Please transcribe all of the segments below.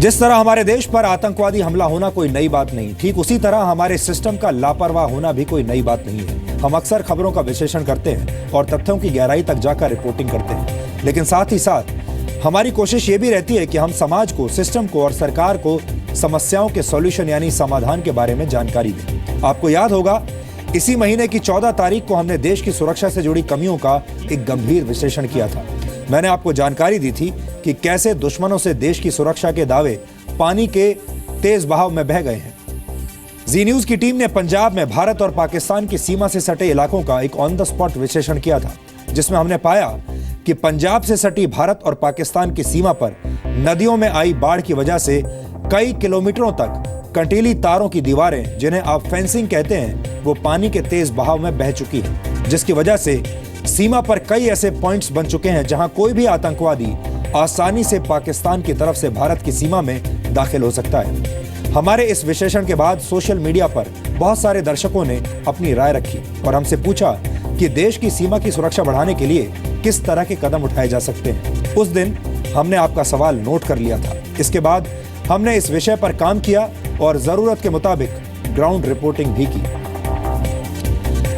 जिस तरह हमारे देश पर आतंकवादी हमला होना कोई नई बात नहीं, ठीक उसी तरह हमारे सिस्टम का लापरवाह होना भी कोई नई बात नहीं है। हम अक्सर खबरों का विश्लेषण करते हैं और तथ्यों की गहराई तक जाकर रिपोर्टिंग करते हैं, लेकिन साथ ही साथ हमारी कोशिश ये भी रहती है कि हम समाज को, सिस्टम को और सरकार को समस्याओं के सॉल्यूशन यानी समाधान के बारे में जानकारी दें। आपको याद होगा, इसी महीने की 14 तारीख को हमने देश की सुरक्षा से जुड़ी कमियों का एक गंभीर विश्लेषण किया था। मैंने आपको जानकारी दी थी कि कैसे दुश्मनों से देश की सुरक्षा के दावे पानी के तेज बहाव में बह गए हैं। जी न्यूज की टीम ने पंजाब में भारत और पाकिस्तान की सीमा से सटे इलाकों का एक ऑन द स्पॉट विश्लेषण किया था, जिसमें हमने पाया कि पंजाब से सटी भारत और पाकिस्तान की सीमा पर नदियों में आई बाढ़ की वजह से कई किलोमीटरों तक कंटीली तारों की दीवारें, जिन्हें आप फेंसिंग कहते हैं, वो पानी के तेज बहाव में बह चुकी है, जिसकी वजह से सीमा पर कई ऐसे पॉइंट्स बन चुके हैं जहां कोई भी आतंकवादी आसानी से पाकिस्तान की तरफ से भारत की सीमा में दाखिल हो सकता है। हमारे इस विश्लेषण के बाद सोशल मीडिया पर बहुत सारे दर्शकों ने अपनी राय रखी और हमसे पूछा कि देश की सीमा की सुरक्षा बढ़ाने के लिए किस तरह के कदम उठाए जा सकते हैं। उस दिन हमने आपका सवाल नोट कर लिया था। इसके बाद हमने इस विषय पर काम किया और जरूरत के मुताबिक ग्राउंड रिपोर्टिंग भी की।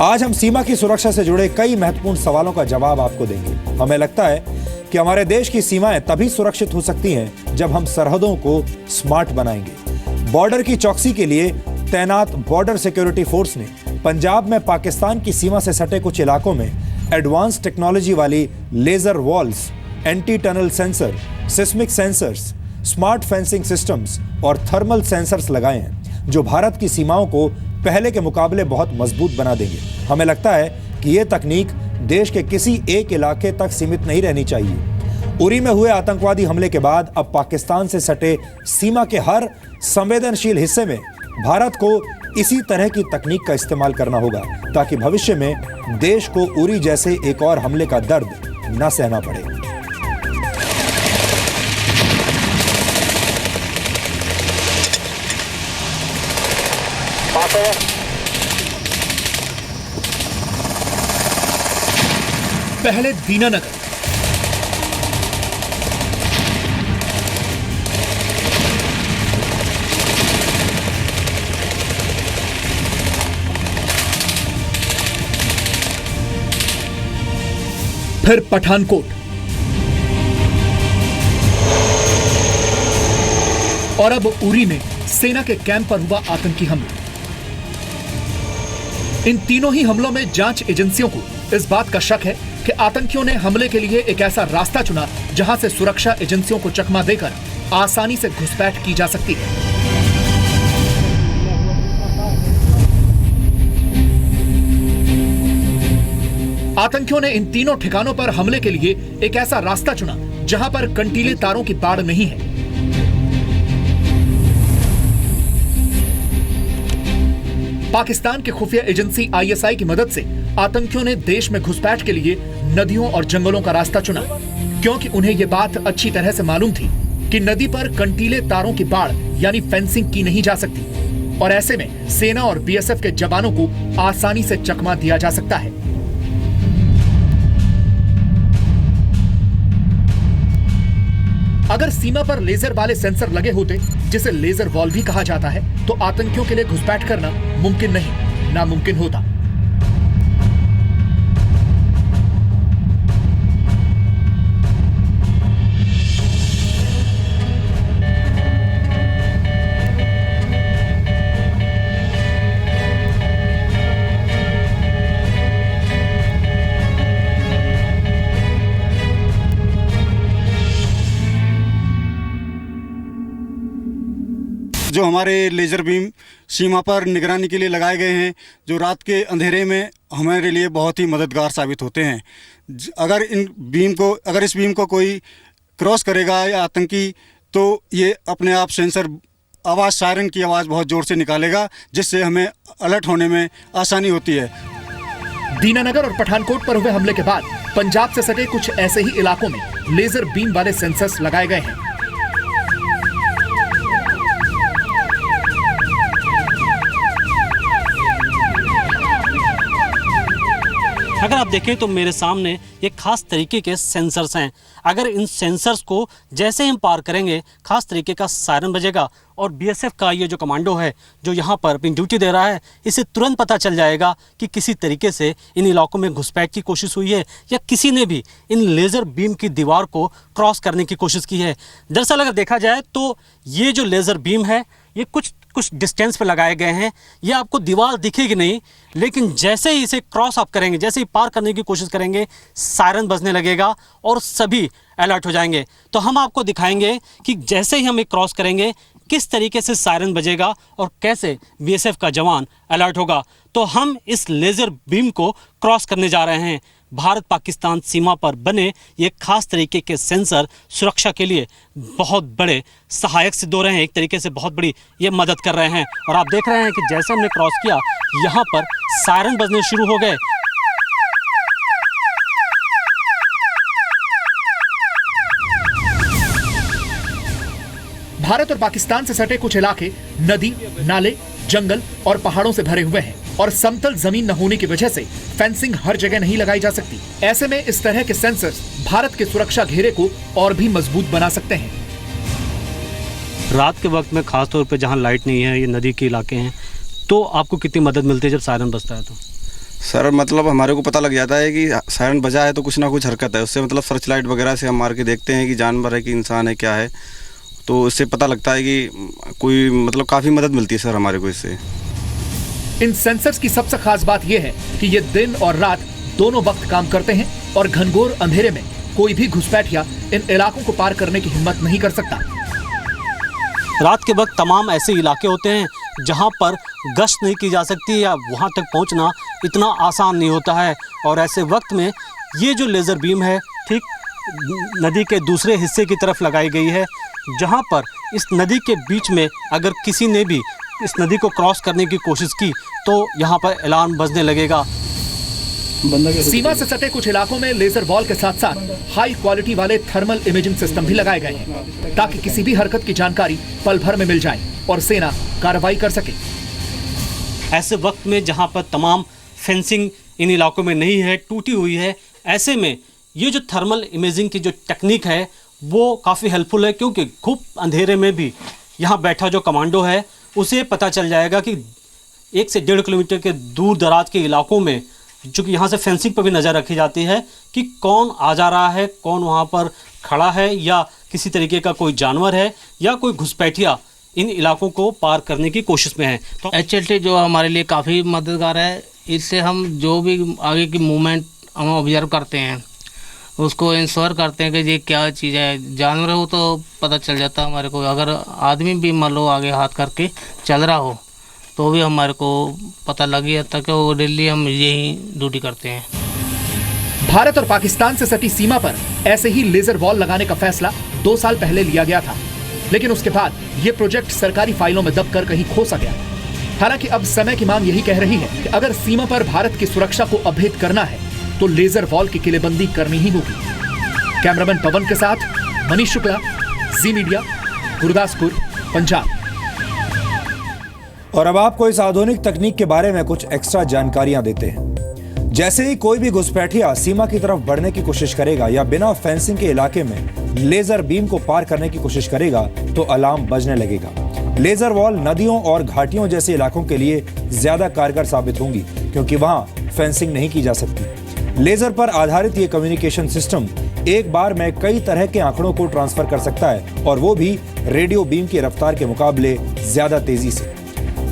आज हम सीमा की सुरक्षा से जुड़े कई महत्वपूर्ण सवालों का जवाब आपको देंगे। हमें लगता है कि हमारे देश की सीमाएं तभी सुरक्षित हो सकती हैं जब हम सरहदों को स्मार्ट बनाएंगे। बॉर्डर की चौकसी के लिए तैनात बॉर्डर सिक्योरिटी फोर्स ने पंजाब में पाकिस्तान की सीमा से सटे कुछ इलाकों में एडवांस टेक्नोलॉजी वाली laser walls, anti tunnel sensor, seismic sensors, smart fencing systems और थर्मल सेंसर्स लगाए हैं, जो भारत की सीमाओं को पहले के मुकाबले बहुत मजबूत बना देंगे। हमें लगता है कि यह तकनीक देश के किसी एक इलाके तक सीमित नहीं रहनी चाहिए। उरी में हुए आतंकवादी हमले के बाद अब पाकिस्तान से सटे सीमा के हर संवेदनशील हिस्से में भारत को इसी तरह की तकनीक का इस्तेमाल करना होगा, ताकि भविष्य में देश को उरी जैसे एक और हमले का दर्द न सहना पड़े। पहले दीनानगर, फिर पठानकोट और अब उरी में सेना के कैंप पर हुआ आतंकी हमला। इन तीनों ही हमलों में जांच एजेंसियों को इस बात का शक है कि आतंकियों ने हमले के लिए एक ऐसा रास्ता चुना जहां से सुरक्षा एजेंसियों को चकमा देकर आसानी से घुसपैठ की जा सकती है। आतंकियों ने इन तीनों ठिकानों पर हमले के लिए एक ऐसा रास्ता चुना जहां पर कंटीले तारों की बाड़ नहीं है। पाकिस्तान की खुफिया एजेंसी आईएसआई की मदद से आतंकियों ने देश में घुसपैठ के लिए नदियों और जंगलों का रास्ता चुना, क्योंकि उन्हें यह बात अच्छी तरह से मालूम थी कि नदी पर कंटीले तारों की बाड़ यानी फेंसिंग की नहीं जा सकती और ऐसे में सेना और बीएसएफ के जवानों को आसानी से चकमा दिया जा सकता है। अगर सीमा पर लेजर वाले सेंसर लगे होते, जिसे लेजर वॉल भी कहा जाता है, तो आतंकियों के लिए घुसपैठ करना मुमकिन नहीं, नामुमकिन होता। जो हमारे लेज़र बीम सीमा पर निगरानी के लिए लगाए गए हैं, जो रात के अंधेरे में हमारे लिए बहुत ही मददगार साबित होते हैं। अगर इस बीम को कोई क्रॉस करेगा या आतंकी, तो ये अपने आप सेंसर आवाज़, सायरन की आवाज़ बहुत ज़ोर से निकालेगा, जिससे हमें अलर्ट होने में आसानी होती है। दीनानगर और पठानकोट पर हुए हमले के बाद पंजाब से सटे कुछ ऐसे ही इलाकों में लेजर बीम वाले सेंसर्स लगाए गए हैं। अगर आप देखें तो मेरे सामने एक खास तरीके के सेंसर्स हैं। अगर इन सेंसर्स को जैसे ही हम पार करेंगे, खास तरीके का सायरन बजेगा और बीएसएफ का ये जो कमांडो है जो यहाँ पर अपनी ड्यूटी दे रहा है, इसे तुरंत पता चल जाएगा कि किसी तरीके से इन इलाकों में घुसपैठ की कोशिश हुई है या किसी ने भी इन लेज़र बीम की दीवार को क्रॉस करने की कोशिश की है। दरअसल अगर देखा जाए तो ये जो लेज़र बीम है ये कुछ डिस्टेंस पे लगाए गए हैं। ये आपको दीवार दिखेगी नहीं, लेकिन जैसे ही इसे क्रॉस आप करेंगे, जैसे ही पार करने की कोशिश करेंगे, सायरन बजने लगेगा और सभी अलर्ट हो जाएंगे। तो हम आपको दिखाएंगे कि जैसे ही हम एक क्रॉस करेंगे किस तरीके से सायरन बजेगा और कैसे बीएसएफ का जवान अलर्ट होगा। तो हम इस लेज़र बीम को क्रॉस करने जा रहे हैं। भारत पाकिस्तान सीमा पर बने ये खास तरीके के सेंसर सुरक्षा के लिए बहुत बड़े सहायक सिद्ध हो रहे हैं, एक तरीके से बहुत बड़ी ये मदद कर रहे हैं। और आप देख रहे हैं कि जैसे हमने क्रॉस किया, यहाँ पर सायरन बजने शुरू हो गए। भारत और पाकिस्तान से सटे कुछ इलाके नदी, नाले, जंगल और पहाड़ों से भरे हुए हैं और समतल जमीन न होने की वजह से फेंसिंग हर जगह नहीं लगाई जा सकती। ऐसे में इस तरह के सेंसर्स भारत के सुरक्षा घेरे को और भी मजबूत बना सकते हैं। रात के वक्त में खास तौर पे जहाँ लाइट नहीं है, ये नदी के इलाके हैं, तो आपको कितनी मदद मिलती है जब सायरन बजता है? तो सर मतलब हमारे को पता लग जाता है कि सायरन बजा है तो कुछ ना कुछ हरकत है। उससे मतलब सर्च लाइट वगैरह से हम मार के देखते हैं कि जानवर है कि इंसान है, क्या है, तो इससे पता लगता है कि कोई मतलब काफ़ी मदद मिलती है सर हमारे को इससे। इन सेंसर्स की सबसे खास बात यह है कि ये दिन और रात दोनों वक्त काम करते हैं और घनघोर अंधेरे में कोई भी घुसपैठिया इन इलाकों को पार करने की हिम्मत नहीं कर सकता। रात के वक्त तमाम ऐसे इलाके होते हैं जहां पर गश्त नहीं की जा सकती या वहां तक पहुंचना इतना आसान नहीं होता है। और ऐसे वक्त में ये जो लेज़र बीम है ठीक नदी के दूसरे हिस्से की तरफ लगाई गई है, जहां पर इस नदी के बीच में अगर किसी ने भी इस नदी को क्रॉस करने की कोशिश की तो यहाँ पर अलार्म बजने लगेगा। सीमा से सटे कुछ इलाकों में लेजर वॉल के साथ साथ हाई क्वालिटी वाले थर्मल इमेजिंग सिस्टम भी लगाए गए हैं ताकि किसी भी हरकत की जानकारी पल भर में मिल जाए और सेना कार्रवाई कर सके। ऐसे वक्त में जहाँ पर तमाम फेंसिंग इन इलाकों में नहीं है, टूटी हुई है, ऐसे में ये जो थर्मल इमेजिंग की जो टेक्निक है वो काफ़ी हेल्पफुल है, क्योंकि खूब अंधेरे में भी यहाँ बैठा जो कमांडो है उसे पता चल जाएगा कि 1 से 1.5 किलोमीटर के दूर दराज के इलाकों में, चूँकि यहाँ से फेंसिंग पर भी नज़र रखी जाती है कि कौन आ जा रहा है, कौन वहाँ पर खड़ा है, या किसी तरीके का कोई जानवर है या कोई घुसपैठिया इन इलाकों को पार करने की कोशिश में है। तो HLT जो हमारे लिए काफ़ी मददगार है। इससे हम जो भी आगे की मूवमेंट हम ऑब्जर्व करते हैं उसको इंश्योर करते हैं कि ये क्या चीज़ है। जानवर हो तो पता चल जाता है हमारे को, अगर आदमी भी मान लो आगे हाथ करके चल रहा हो तो भी हमारे को पता लग ही जाता कि वो डेली हम यही ड्यूटी करते हैं। भारत और पाकिस्तान से सटी सीमा पर ऐसे ही लेजर वॉल लगाने का फैसला 2 साल पहले लिया गया था, लेकिन उसके बाद ये प्रोजेक्ट सरकारी फाइलों में दबकर कहीं खो सा गया। हालांकि अब समय की मांग यही कह रही है कि अगर सीमा पर भारत की सुरक्षा को अभेद करना है तो लेजर वॉल की किलेबंदी करनी ही होगी। कैमरामैन पवन के साथ मनीष शुक्ला, जी मीडिया, गुरदासपुर, पंजाब। और अब आपको इस आधुनिक तकनीक के बारे में कुछ एक्स्ट्रा जानकारियां देते हैं। जैसे ही कोई भी घुसपैठिया सीमा की तरफ बढ़ने की कोशिश करेगा या बिना फेंसिंग के इलाके में लेजर बीम को पार करने की कोशिश करेगा तो अलार्म बजने लगेगा। लेजर वॉल नदियों और घाटियों जैसे इलाकों के लिए ज्यादा कारगर साबित होंगी क्योंकि वहां फेंसिंग नहीं की जा सकती। लेजर पर आधारित ये कम्युनिकेशन सिस्टम एक बार में कई तरह के आंकड़ों को ट्रांसफर कर सकता है और वो भी रेडियो बीम की रफ्तार के मुकाबले ज्यादा तेजी से।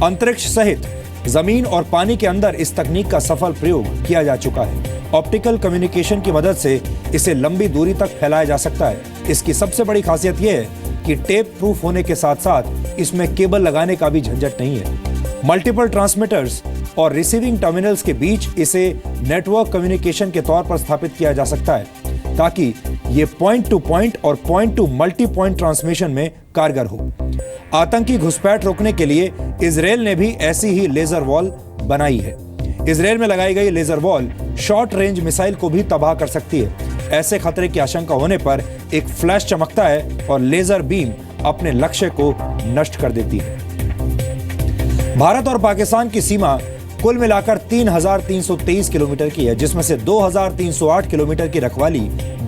अंतरिक्ष सहित जमीन और पानी के अंदर इस तकनीक का सफल प्रयोग किया जा चुका है। ऑप्टिकल कम्युनिकेशन की मदद से इसे लंबी दूरी तक फैलाया जा सकता है। इसकी सबसे बड़ी खासियत यह है कि टेप प्रूफ होने के साथ साथ इसमें केबल लगाने का भी झंझट नहीं है। मल्टीपल ट्रांसमीटर्स और रिसीविंग टर्मिनल्स के बीच इसे नेटवर्क कम्युनिकेशन के तौर पर स्थापित किया जा सकता है ताकि ये पॉइंट टू पॉइंट और point two multi point transmission में कारगर हो। आतंकी घुसपैठ रोकने के लिए इजराइल ने भी ऐसी ही लेजर वॉल बनाई है। इजराइल में लगाई गई laser wall short range missile को भी तबाह कर सकती है। ऐसे खतरे की आशंका होने पर एक फ्लैश चमकता है और लेजर बीम अपने लक्ष्य को नष्ट कर देती है। भारत और पाकिस्तान की सीमा कुल मिलाकर 3,323 किलोमीटर की है, जिसमें से 2,308 किलोमीटर की रखवाली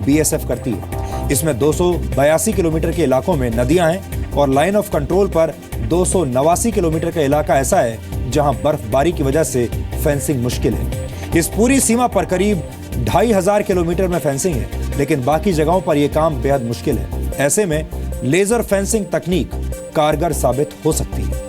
बीएसएफ करती है। इसमें 282 किलोमीटर के इलाकों में नदियां हैं और लाइन ऑफ कंट्रोल पर 289 किलोमीटर का इलाका ऐसा है जहां बर्फबारी की वजह से फेंसिंग मुश्किल है। इस पूरी सीमा पर करीब 2,500 किलोमीटर में फेंसिंग है, लेकिन बाकी जगहों पर यह काम बेहद मुश्किल है। ऐसे में लेजर फेंसिंग तकनीक कारगर साबित हो सकती है।